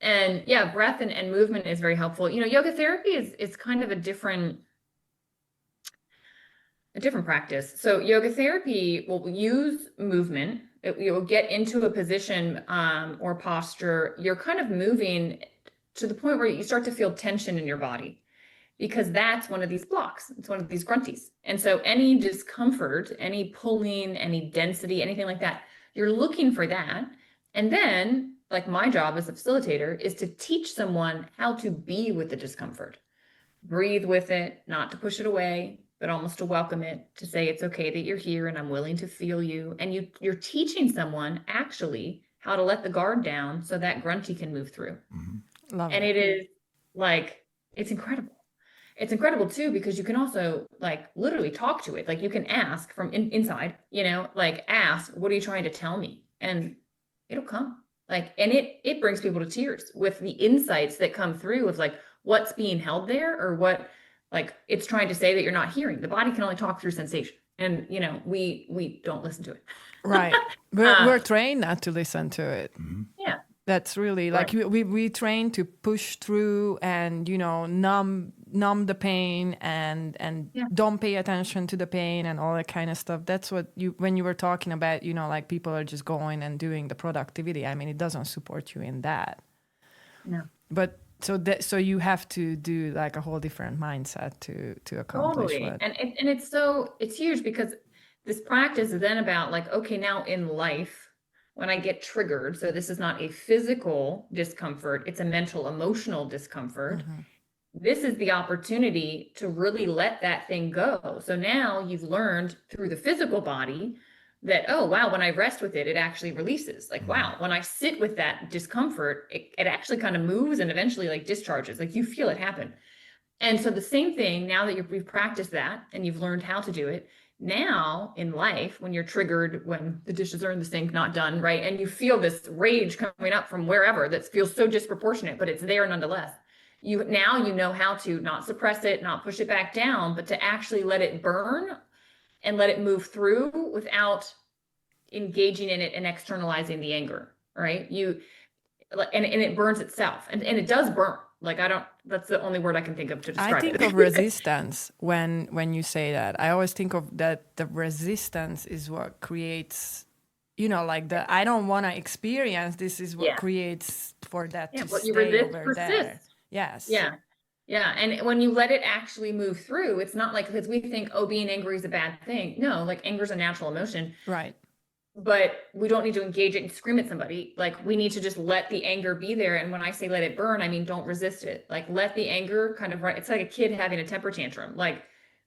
And yeah, breath and movement is very helpful. Yoga therapy is kind of a different practice. So yoga therapy will use movement. You'll get into a position or posture. You're kind of moving to the point where you start to feel tension in your body, because that's one of these blocks. It's one of these grunties. And so any discomfort, any pulling, any density, anything like that, you're looking for that. And then, like my job as a facilitator is to teach someone how to be with the discomfort, breathe with it, not to push it away, but almost to welcome it, to say it's okay that you're here and I'm willing to feel you. And you're teaching someone actually how to let the guard down so that grunty can move through. Love and it is like, it's incredible. It's incredible too, because you can also like literally talk to it. Like you can ask from inside, like ask, what are you trying to tell me? And it'll come and it brings people to tears with the insights that come through of like what's being held there, or what, like it's trying to say that you're not hearing. The body can only talk through sensation. And, we don't listen to it. Right. We're trained not to listen to it. Yeah. That's really like we train to push through and numb the pain and don't pay attention to the pain and all that kind of stuff. That's what when you were talking about like people are just going and doing the productivity. I mean, it doesn't support you in that. No. But so you have to do like a whole different mindset to accomplish totally. what. And it's huge, because this practice is then about like, okay, now in life, when I get triggered, so this is not a physical discomfort, it's a mental, emotional discomfort. This is the opportunity to really let that thing go. So now you've learned through the physical body that, oh, wow, when I rest with it, it actually releases. Like, wow, when I sit with that discomfort, it actually kind of moves and eventually like discharges, like you feel it happen. And so the same thing, now that we've practiced that and you've learned how to do it, now in life, when you're triggered, when the dishes are in the sink, not done, right? And you feel this rage coming up from wherever that feels so disproportionate, but it's there nonetheless. You know how to not suppress it, not push it back down, but to actually let it burn and let it move through without engaging in it and externalizing the anger, right? And it burns itself, and it does burn. Like that's the only word I can think of to describe it. I think of resistance when you say that. I always think of that the resistance is what creates, like I don't want to experience, this is what creates for that to what you stay resist over persists. there. Yes. Yeah. Yeah. And when you let it actually move through, it's not like, because we think, oh, being angry is a bad thing. No, like anger is a natural emotion, Right. but we don't need to engage it and scream at somebody. Like we need to just let the anger be there. And when I say let it burn, I mean, don't resist it. Like let the anger kind of run. It's like a kid having a temper tantrum. Like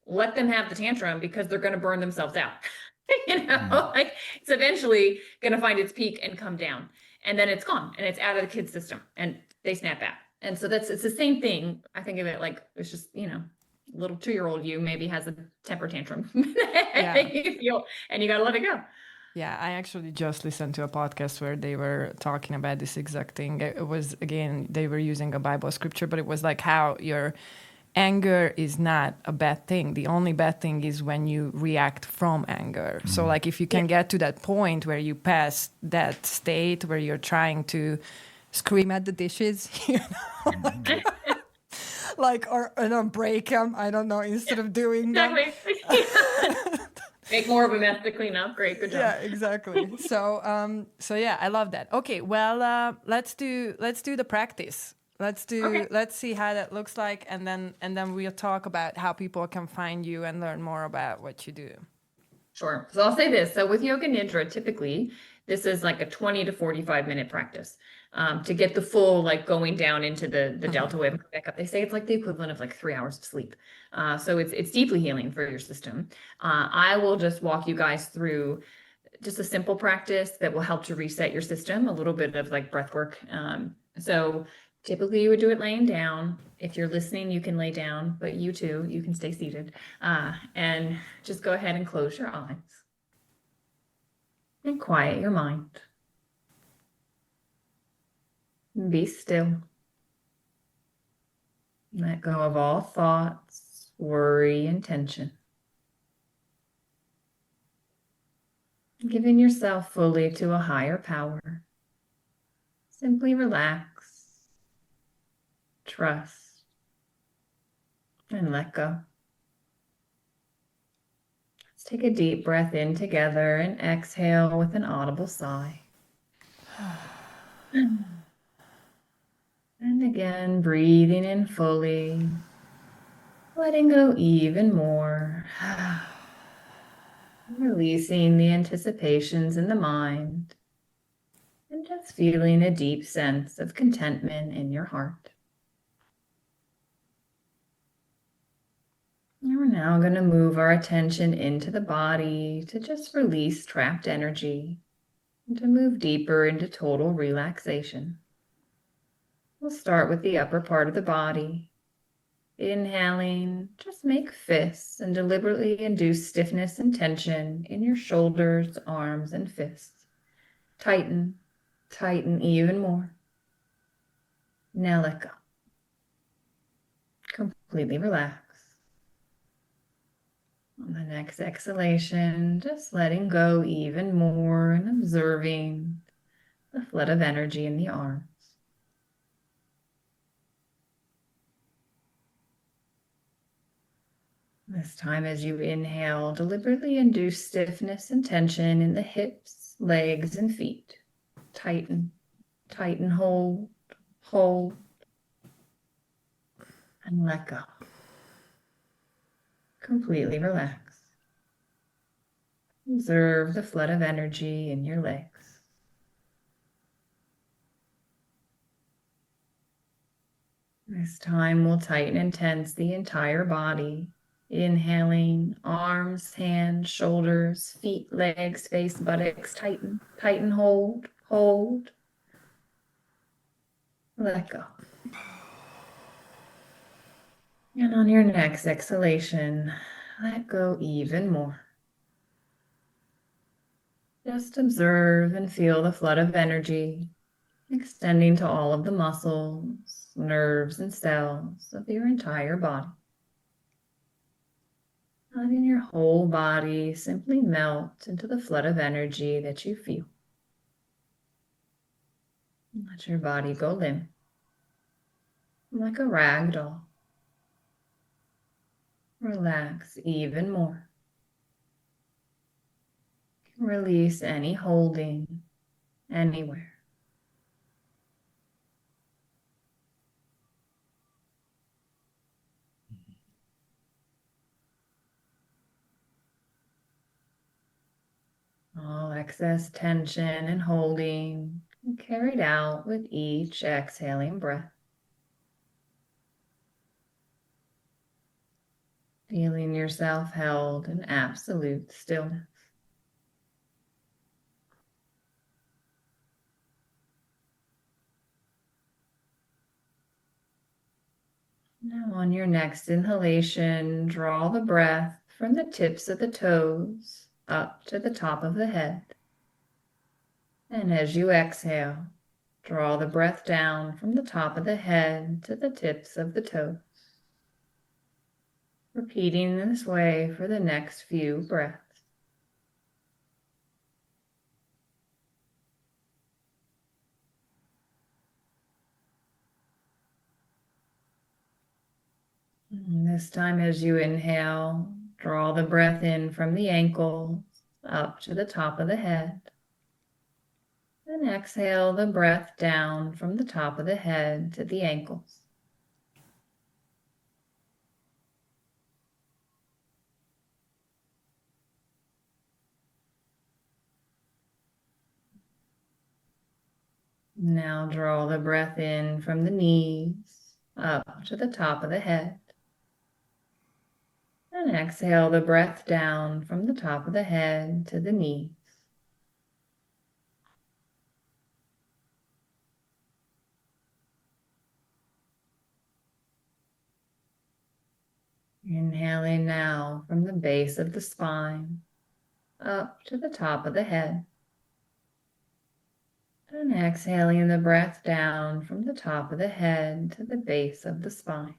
let them have the tantrum because they're going to burn themselves out. Like it's eventually going to find its peak and come down, and then it's gone and it's out of the kid's system and they snap out. And so it's the same thing. I think of it like it's just, little 2-year-old you maybe has a temper tantrum. Yeah. You feel, and you got to let it go. Yeah, I actually just listened to a podcast where they were talking about this exact thing. It was, again, they were using a Bible scripture, but it was like how your anger is not a bad thing. The only bad thing is when you react from anger. So like if you can get to that point where you pass that state where you're trying to scream at the dishes, or break them, I don't know, instead of doing them. Exactly. Make more of a mess to clean up. Great, good job. Yeah, exactly. So yeah, I love that. Okay, well, let's do the practice. Let's see how that looks like, and then we'll talk about how people can find you and learn more about what you do. Sure. So I'll say this. So with Yoga Nidra, typically this is like a 20 to 45 minute practice to get the full like going down into the delta wave and back up. They say it's like the equivalent of like 3 hours of sleep. So it's deeply healing for your system. I will just walk you guys through just a simple practice that will help to reset your system, a little bit of like breath work. So typically you would do it laying down. If you're listening, you can lay down, but you too, you can stay seated. And just go ahead and close your eyes and quiet your mind. Be still. Let go of all thoughts, worry, and tension. Giving yourself fully to a higher power. Simply relax, trust, and let go. Let's take a deep breath in together and exhale with an audible sigh. And again, breathing in fully, letting go even more. Releasing the anticipations in the mind and just feeling a deep sense of contentment in your heart. And we're now going to move our attention into the body to just release trapped energy and to move deeper into total relaxation. We'll start with the upper part of the body. Inhaling, just make fists and deliberately induce stiffness and tension in your shoulders, arms, and fists. Tighten, tighten even more. Now let go. Completely relax. On the next exhalation, just letting go even more and observing the flood of energy in the arms. This time as you inhale, deliberately induce stiffness and tension in the hips, legs, and feet. Tighten, tighten, hold, hold, and let go. Completely relax. Observe the flood of energy in your legs. This time we'll tighten and tense the entire body. Inhaling, arms, hands, shoulders, feet, legs, face, buttocks, tighten, tighten, hold, hold. Let go. And on your next exhalation, let go even more. Just observe and feel the flood of energy extending to all of the muscles, nerves, and cells of your entire body. Letting your whole body simply melt into the flood of energy that you feel. Let your body go limp, like a rag doll. Relax even more. Release any holding anywhere. excess tension and holding carried out with each exhaling breath. Feeling yourself held in absolute stillness. Now on your next inhalation, draw the breath from the tips of the toes up to the top of the head. And as you exhale, draw the breath down from the top of the head to the tips of the toes. Repeating this way for the next few breaths. And this time as you inhale, draw the breath in from the ankles up to the top of the head. And exhale the breath down from the top of the head to the ankles. Now draw the breath in from the knees up to the top of the head. And exhale the breath down from the top of the head to the knees. Inhaling now from the base of the spine up to the top of the head. And exhaling the breath down from the top of the head to the base of the spine.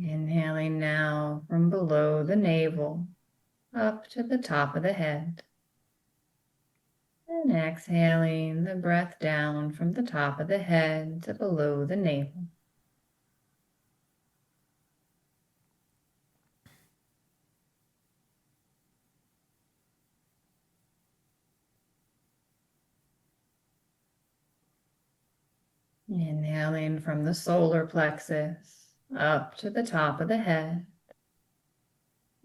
Inhaling now from below the navel up to the top of the head. And exhaling the breath down from the top of the head to below the navel. Inhaling from the solar plexus up to the top of the head.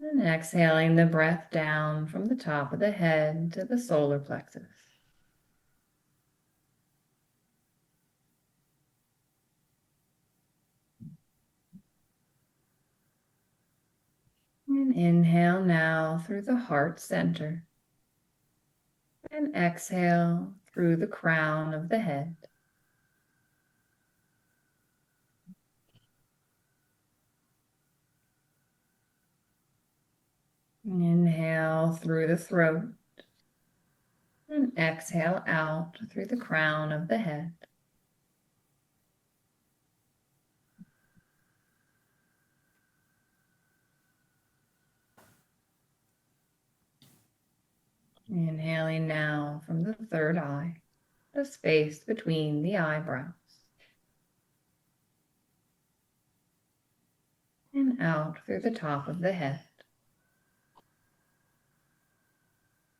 And exhaling the breath down from the top of the head to the solar plexus. And inhale now through the heart center. And exhale through the crown of the head. Inhale through the throat. And exhale out through the crown of the head. Inhaling now from the third eye, the space between the eyebrows. And out through the top of the head.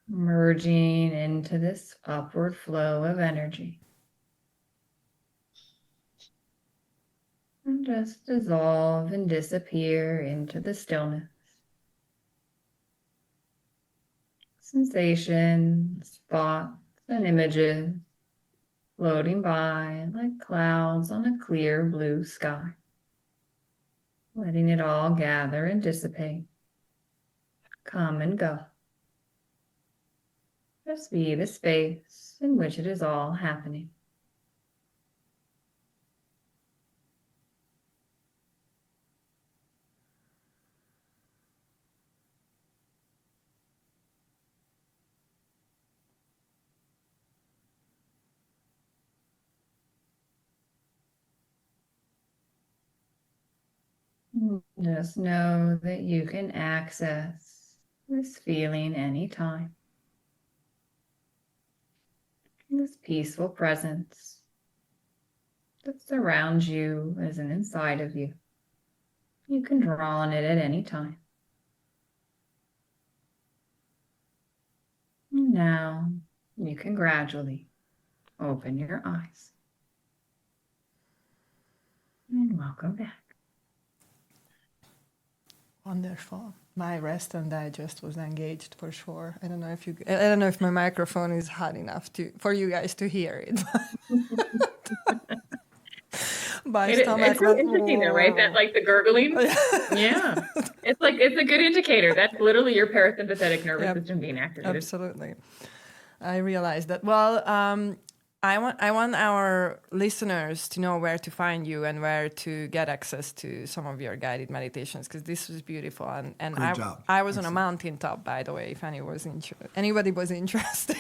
Merging into this upward flow of energy. And just dissolve and disappear into the stillness. Sensations, thoughts, and images floating by like clouds on a clear blue sky. Letting it all gather and dissipate. Come and go. Just be the space in which it is all happening. Just know that you can access this feeling anytime. This peaceful presence that surrounds you as an inside of you. You can draw on it at any time. Now you can gradually open your eyes. Welcome back. Wonderful. My rest and digest was engaged for sure. I don't know if my microphone is hot enough for you guys to hear it. My stomach It's really interesting though, right? That like the gurgling. Yeah. It's a good indicator. That's literally your parasympathetic nervous system being activated. Absolutely. I realized that. Well, I want our listeners to know where to find you and where to get access to some of your guided meditations, because this was beautiful. And Great job. I was on a mountaintop, by the way, if anybody was interested.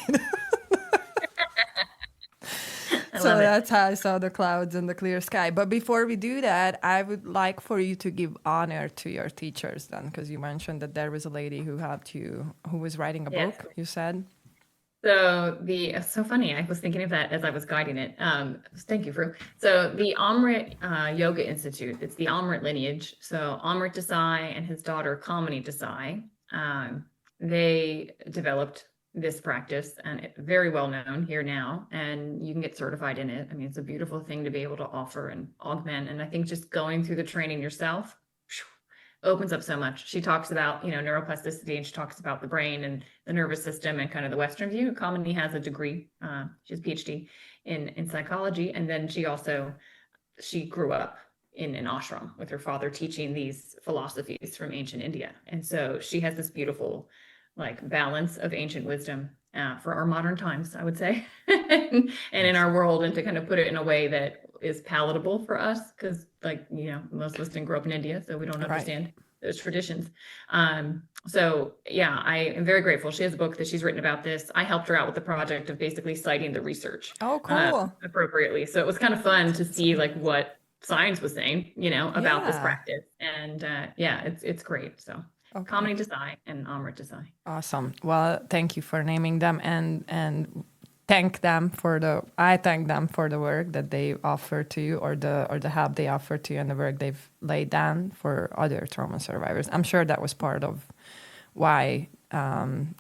So that's how I saw the clouds and the clear sky. But before we do that, I would like for you to give honor to your teachers then, because you mentioned that there was a lady who helped you, who was writing a book, you said. So it's so funny. I was thinking of that as I was guiding it. Thank you, Fru. So the Amrit Yoga Institute, it's the Amrit lineage. So Amrit Desai and his daughter Kamini Desai, they developed this practice, and it's very well known here now, and you can get certified in it. I mean, it's a beautiful thing to be able to offer and augment. And I think just going through the training yourself opens up so much. She talks about, neuroplasticity, and she talks about the brain and the nervous system and kind of the Western view. Kamini has a degree, she has a PhD in psychology. And then she grew up in an ashram with her father teaching these philosophies from ancient India. And so she has this beautiful balance of ancient wisdom for our modern times, I would say, and in our world, and to kind of put it in a way that is palatable for us, because most of us didn't grow up in India, so we don't understand those traditions. So yeah, I am very grateful. She has a book that she's written about this. I helped her out with the project of basically citing the research appropriately. So it was kind of fun to see what science was saying, about this practice. And it's great. So Kamini Desai and Amrit Desai. Awesome. Well, thank you for naming them, and thank them for the work that they offer to you, or the help they offer to you, and the work they've laid down for other trauma survivors. I'm sure that was part of why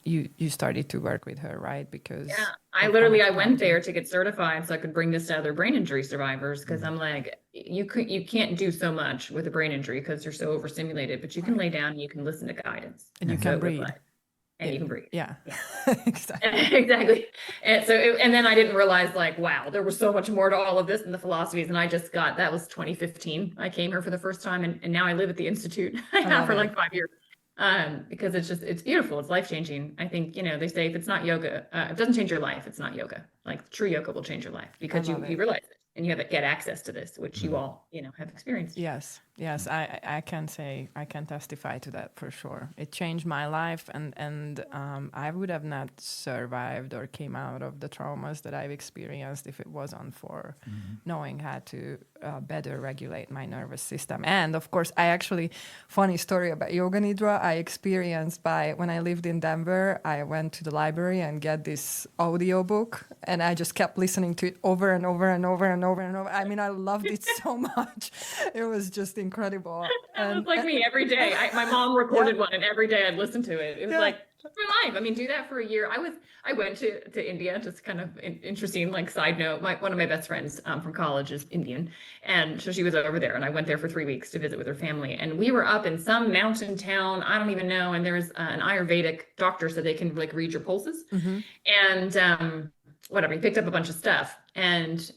you started to work with her, right? Because I went there to get certified so I could bring this to other brain injury survivors, because I'm like, you can't do so much with a brain injury because you're so overstimulated, but you can lay down and you can listen to guidance, and you can breathe. And you can breathe. Yeah. Exactly. And so, and then I didn't realize wow, there was so much more to all of this and the philosophies. And I just that was 2015. I came here for the first time, and now I live at the Institute. I have for 5 years. Because it's beautiful. It's life-changing. I think, they say if it's not yoga, it doesn't change your life. It's not yoga. True yoga will change your life, because you realize it, and you get access to this, which you all, have experienced. Yes. I can testify to that for sure. It changed my life, and I would have not survived or came out of the traumas that I've experienced if it wasn't for knowing how to better regulate my nervous system. And of course, funny story about Yoga Nidra, I experienced when I lived in Denver. I went to the library and get this audio book, and I just kept listening to it over and over and over and over and over. I mean, I loved it so much. It was just incredible. That was like me every day. My mom recorded one, and every day I'd listen to it. It was my life. I mean, do that for a year. I went to India, just kind of interesting, side note. One of my best friends from college is Indian. And so she was over there, and I went there for 3 weeks to visit with her family. And we were up in some mountain town, I don't even know. And there was an Ayurvedic doctor, so they can read your pulses. And whatever, he picked up a bunch of stuff. And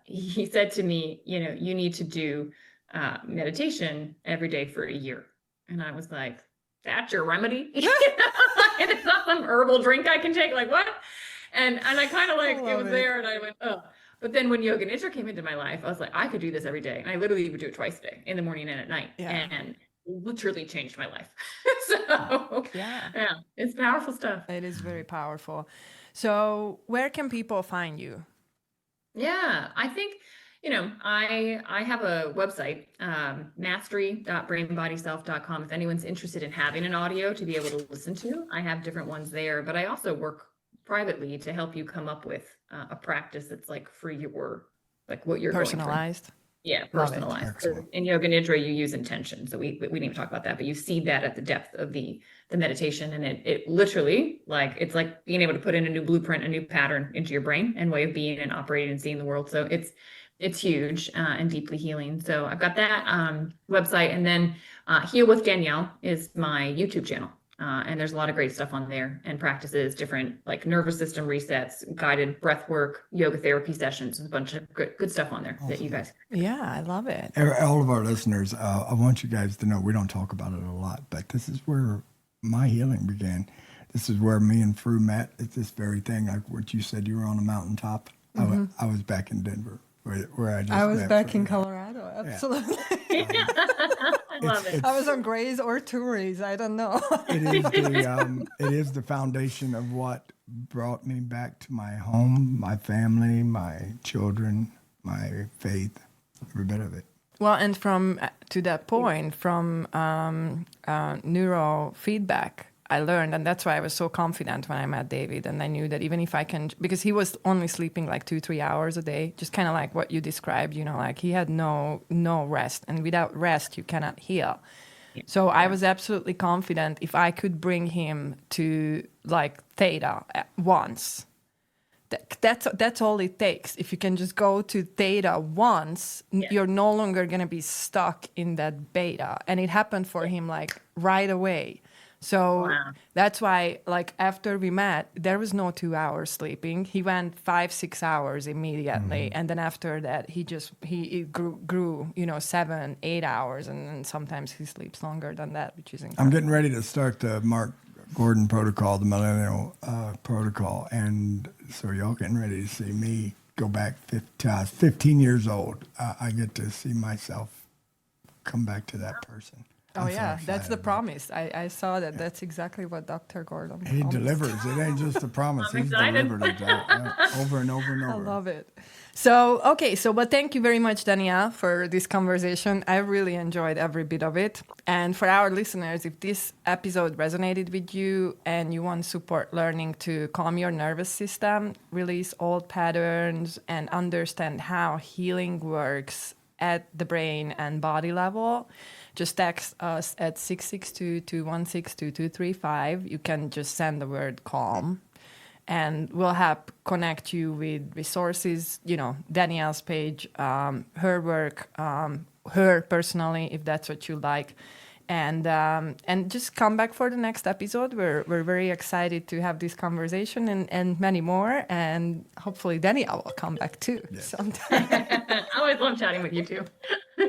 he said to me, you need to do meditation every day for a year. And I was like, that's your remedy? And it's not some herbal drink I can take, what? And I kind of it was there, and I went, oh. But then when Yoga Nidra came into my life, I was like, I could do this every day. And I literally would do it twice a day, in the morning and at night. And literally changed my life. So it's powerful stuff. It is very powerful. So where can people find you? Yeah, I think, I have a website, mastery.brainbodyself.com. If anyone's interested in having an audio to be able to listen to, I have different ones there. But I also work privately to help you come up with a practice that's for your, what you're personalized. Going through. Yeah, personalized. So in Yoga Nidra, you use intention. So we didn't even talk about that, but you see that at the depth of the meditation, and it literally it's like being able to put in a new blueprint, a new pattern into your brain and way of being and operating and seeing the world. So it's it's huge and deeply healing. So I've got that website, and then Heal with Danielle is my YouTube channel. And there's a lot of great stuff on there and practices, different like nervous system resets, guided breath work, yoga therapy sessions, a bunch of good stuff on there that you guys. Yeah, I love it. All of our listeners, I want you guys to know we don't talk about it a lot, but this is where my healing began. This is where me and Fru met. It's this very thing, like what you said, you were on a mountaintop. I was back in Denver, where I was met back Fru. in Colorado, absolutely. I love it. I was on Grays or Touries, I don't know. It is the foundation of what brought me back to my home, my family, my children, my faith, every bit of it. Well, and from to that point, from neurofeedback, I learned, and that's why I was so confident when I met David, and I knew that even if I can, because he was only sleeping like 2-3 hours a day, just kind of like what you described, like he had no rest, and without rest, you cannot heal. Yeah. So I was absolutely confident if I could bring him to like theta at once. That's all it takes. If you can just go to theta once, you're no longer going to be stuck in that beta. And it happened for him like right away. So that's why, like, after we met, there was no 2 hours sleeping. He went 5-6 hours immediately. And then after that, he grew 7-8 hours. And then sometimes he sleeps longer than that, which is incredible. I'm getting ready to start the Mark Gordon protocol, the millennial protocol. And so y'all getting ready to see me go back to I was 15 years old. I get to see myself come back to that person. Oh, yeah, that's the promise. I saw that. Yeah. That's exactly what Dr. Gordon promised. He delivers. It ain't just a promise. He's delivered it over and over and over. I love it. So, but thank you very much, Danielle, for this conversation. I really enjoyed every bit of it. And for our listeners, if this episode resonated with you and you want support learning to calm your nervous system, release old patterns, and understand how healing works at the brain and body level, just text us at 662-216-2235. You can just send the word calm, and we'll help connect you with resources, Danielle's page, her work, her personally, if that's what you like. And just come back for the next episode. We're very excited to have this conversation and many more. And hopefully Danielle will come back too sometime. I always love chatting with you too.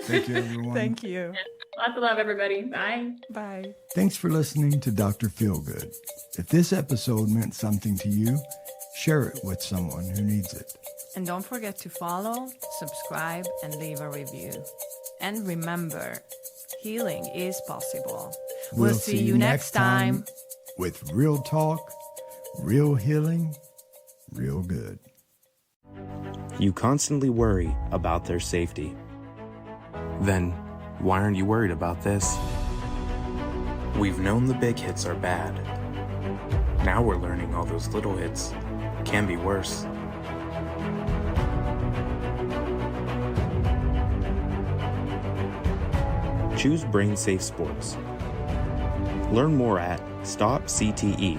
Thank you, everyone. Thank you. Lots of love, everybody. Bye. Bye. Thanks for listening to Dr. Feelgood. If this episode meant something to you, share it with someone who needs it. And don't forget to follow, subscribe, and leave a review. And remember, healing is possible. We'll see you next time with real talk, real healing, real good. You constantly worry about their safety. Then, why aren't you worried about this? We've known the big hits are bad. Now we're learning all those little hits can be worse. Choose Brain Safe Sports. Learn more at stopcte.org.